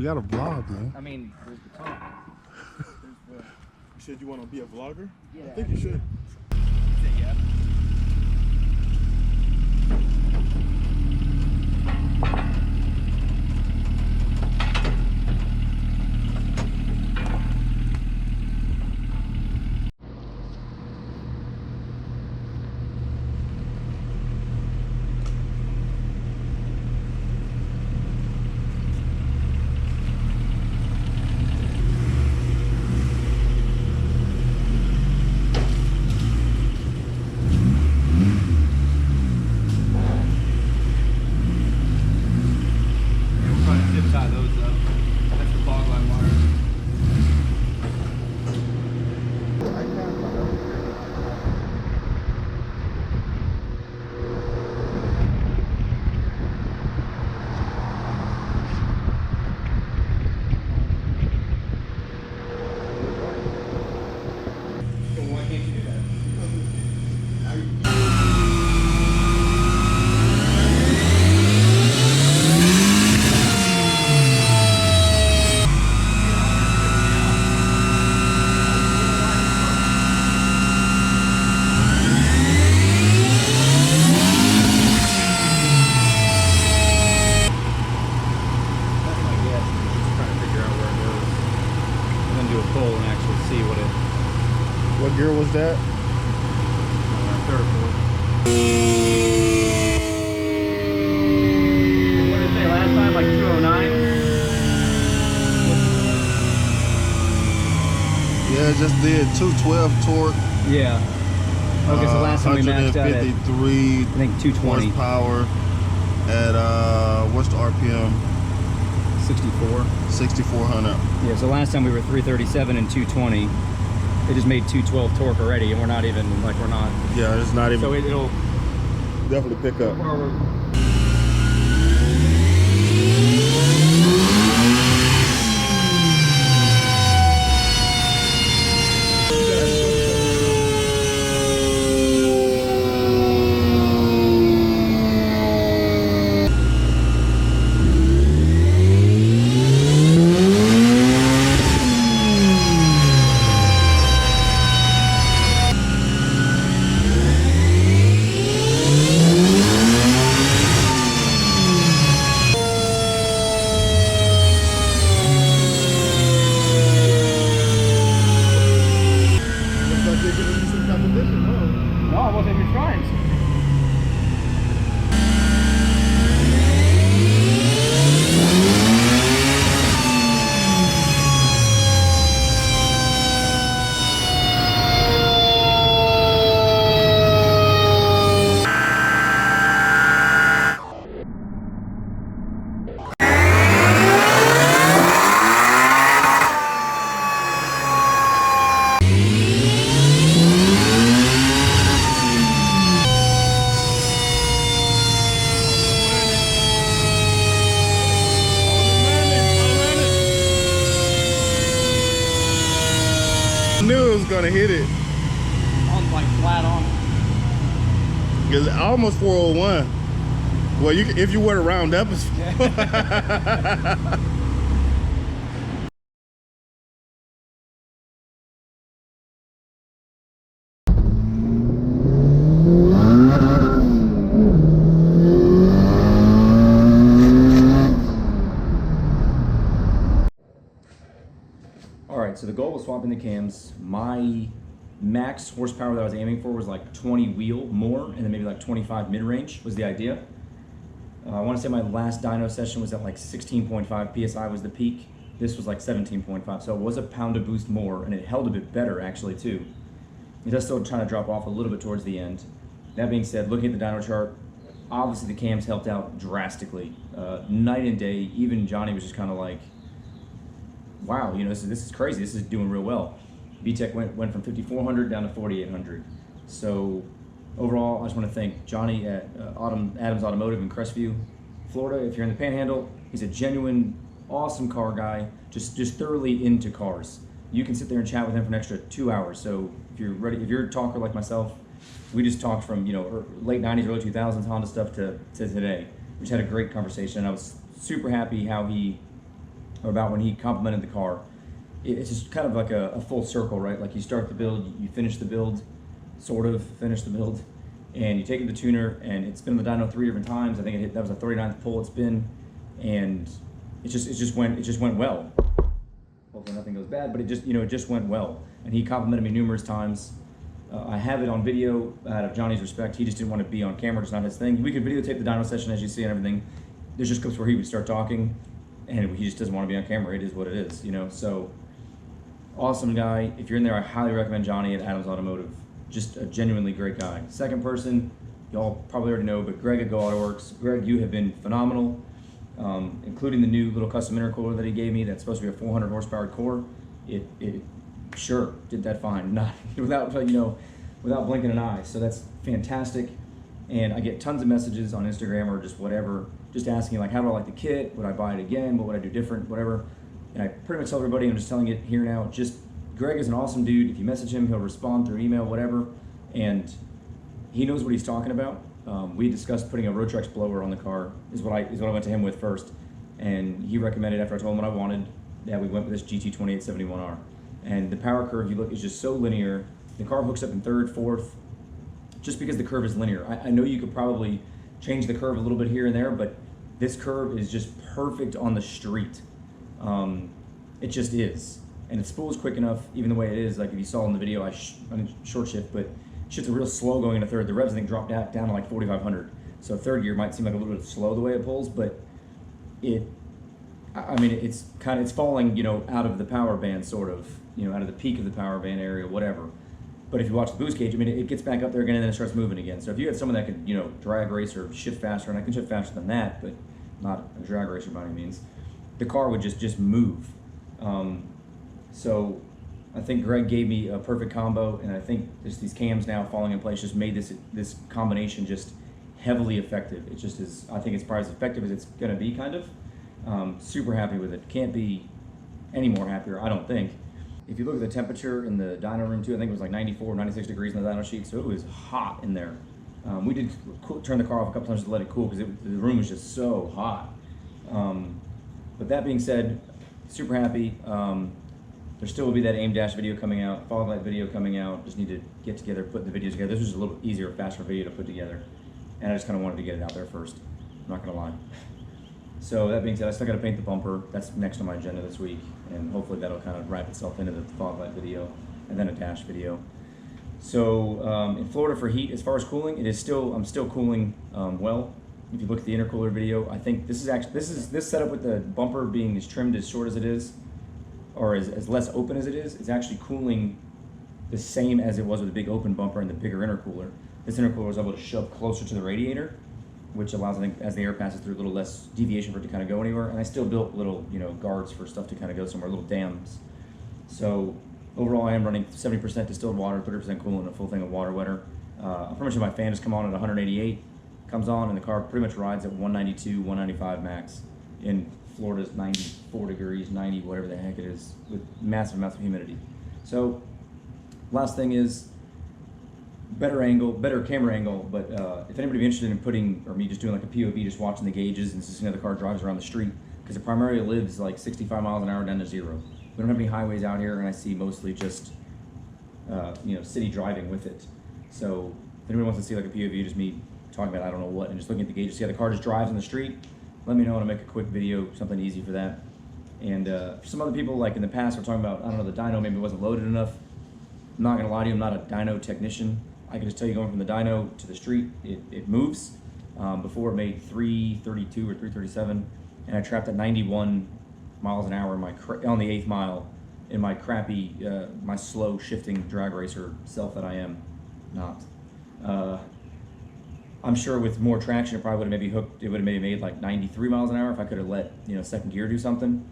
We got a vlog, man. I mean, there's the top. You said you want to be a vlogger? Yeah. I think you should. Yeah. What gear was that? Third or fourth. What did it say last time? Like 209? Yeah, just did 212 torque. Yeah. Okay, so last time we maxed out at, 153 I think 220. horsepower at what's the RPM? 64. 6,400. Yeah, so last time we were 337 and 220. It just made 212 torque already, and we're not even, like, we're not. Yeah, it's not even. So it'll definitely pick up. No, I wasn't even trying. I knew it was gonna hit it. On like flat on. Cause almost 401. Well, you if you were to round up, it's Alright, so the goal was swapping the cams. My max horsepower that I was aiming for was like 20 wheel more, and then maybe like 25 mid-range was the idea. I want to say my last dyno session was at like 16.5 PSI was the peak. This was like 17.5, so it was a pound of boost more, and it held a bit better actually too. It does still trying to drop off a little bit towards the end. That being said, looking at the dyno chart, obviously the cams helped out drastically. Night and day, even Johnny was just kind of like, wow, you know, this is crazy. This is doing real well. VTEC went from 5,400 down to 4,800. So overall, I just want to thank Johnny at Adams Automotive in Crestview, Florida. If you're in the Panhandle, he's a genuine, awesome car guy, just thoroughly into cars. You can sit there and chat with him for an extra 2 hours. So if you're ready, if you're a talker like myself, we just talked from, you know, late 90s, early 2000s Honda stuff to today. We just had a great conversation. I was super happy how he about when he complimented the car. It's just kind of like a full circle, right? Like you start the build, you finish the build, sort of finish the build, and you take it to the tuner, and it's been on the dyno 3 different times. I think that was the 39th pull it's been, and it just went well. Hopefully nothing goes bad, but it just went well. And he complimented me numerous times. I have it on video out of Johnny's respect. He just didn't want to be on camera, it's not his thing. We could videotape the dyno session as you see and everything. There's just clips where he would start talking, and he just doesn't want to be on camera. It is what it is, you know. So awesome guy. If you're in there, I highly recommend Johnny at Adams Automotive. Just a genuinely great guy. Second person, y'all probably already know, but Greg at Go-Autoworks. Greg, you have been phenomenal, including the new little custom intercooler that he gave me. That's supposed to be a 400 horsepower core. It sure did that fine, not without blinking an eye. So that's fantastic. And I get tons of messages on Instagram or just whatever, just asking like, how do I like the kit? Would I buy it again? What would I do different? Whatever. And I pretty much tell everybody, I'm just telling it here now, just Greg is an awesome dude. If you message him, he'll respond through email, whatever. And he knows what he's talking about. We discussed putting a Rotrex blower on the car is what I went to him with first. And he recommended, after I told him what I wanted, that we went with this GT2871R. And the power curve, you look, is just so linear. The car hooks up in third, fourth, just because the curve is linear. I know you could probably change the curve a little bit here and there, but this curve is just perfect on the street. It just is. And it spools quick enough, even the way it is. Like if you saw in the video, I'm short shift, but shifts real slow going into third. The revs, I think, dropped down to like 4,500. So third gear might seem like a little bit slow the way it pulls, but it's falling, out of the power band, sort of, out of the peak of the power band area, whatever. But if you watch the boost gauge, it gets back up there again and then it starts moving again. So if you had someone that could, drag race or shift faster, and I can shift faster than that, but not a drag racer by any means, the car would just move. So I think Greg gave me a perfect combo, and I think just these cams now falling in place just made this combination just heavily effective. It just is, I think it's probably as effective as it's gonna be, kind of. Super happy with it. Can't be any more happier, I don't think. If you look at the temperature in the dyno room too, I think it was like 94, 96 degrees in the dyno sheet, so it was hot in there. We did turn the car off a couple times to let it cool because the room was just so hot. But that being said, super happy. There still will be that aim dash video coming out, fog light video coming out. Just need to get together, put the videos together. This was just a little easier, faster video to put together. And I just kind of wanted to get it out there first. I'm not gonna lie. So that being said, I still gotta paint the bumper. That's next on my agenda this week. And hopefully that'll kind of wrap itself into the fog light video and then a dash video. So in Florida for heat, as far as cooling, I'm still cooling well. If you look at the intercooler video, I think this setup with the bumper being as trimmed as short as it is, or as less open as it is actually cooling the same as it was with the big open bumper and the bigger intercooler. This intercooler was able to shove closer to the radiator, which allows, I think, as the air passes through, a little less deviation for it to kind of go anywhere. And I still built little, guards for stuff to kind of go somewhere, little dams. So overall, I am running 70% distilled water, 30% coolant, and a full thing of water wetter. I pretty much have my fan just come on at 188, comes on, and the car pretty much rides at 192, 195 max. In Florida's 94 degrees, 90, whatever the heck it is, with massive amounts of humidity. So last thing is better camera angle, but if anybody be interested in putting, or me just doing like a POV, just watching the gauges and just seeing how the car drives around the street, because it primarily lives like 65 miles an hour down to 0. We don't have any highways out here, and I see mostly just city driving with it. So if anybody wants to see like a POV, just me talking about I don't know what, and just looking at the gauges, see how the car just drives in the street, let me know, and I'll make a quick video, something easy for that. And for some other people, like in the past, we're talking about, I don't know, the dyno maybe wasn't loaded enough. I'm not gonna lie to you, I'm not a dyno technician. I can just tell you, going from the dyno to the street, it moves. Before it made 332 or 337, and I trapped at 91 miles an hour in on the 8th mile in my crappy, my slow shifting drag racer self that I am not. I'm sure with more traction, it probably would have maybe made like 93 miles an hour if I could have let second gear do something.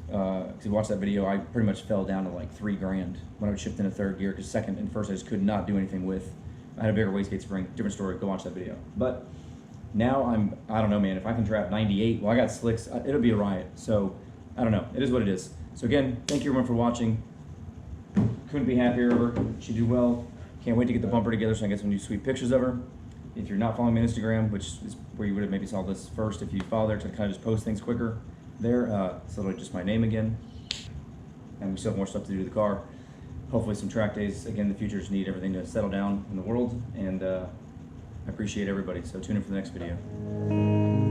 If you watch that video, I pretty much fell down to like $3 grand when I would shift into third gear, because second and first I just could not do anything with. I had a bigger wastegate spring, different story, go watch that video. But now I don't know, man, if I can trap 98, well, I got slicks, it'll be a riot. So I don't know, it is what it is. So again, thank you everyone for watching. Couldn't be happier of her, she did well. Can't wait to get the bumper together so I can get some new sweet pictures of her. If you're not following me on Instagram, which is where you would have maybe saw this first, if you follow there to kind of just post things quicker, there. It's literally just my name again, and we still have more stuff to do to the car. Hopefully some track days again in the future. Just need everything to settle down in the world, and I appreciate everybody. So tune in for the next video.